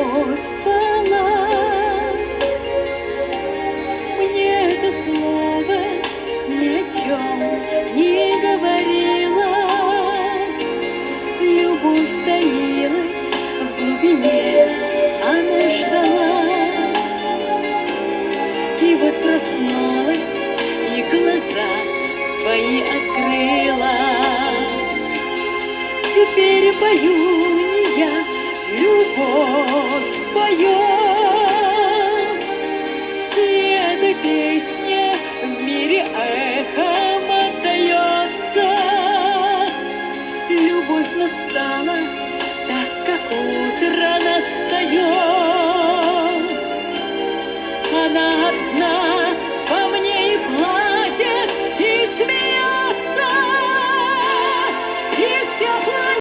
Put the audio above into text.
любовь спала. Мне это слово ни о чем не говорило. Любовь таилась в глубине, она ждала. И вот проснулась и глаза свои открыла. Теперь пою не я, любовь поет. И эта песня в мире эхом отдается. Любовь настала, так как утро настает.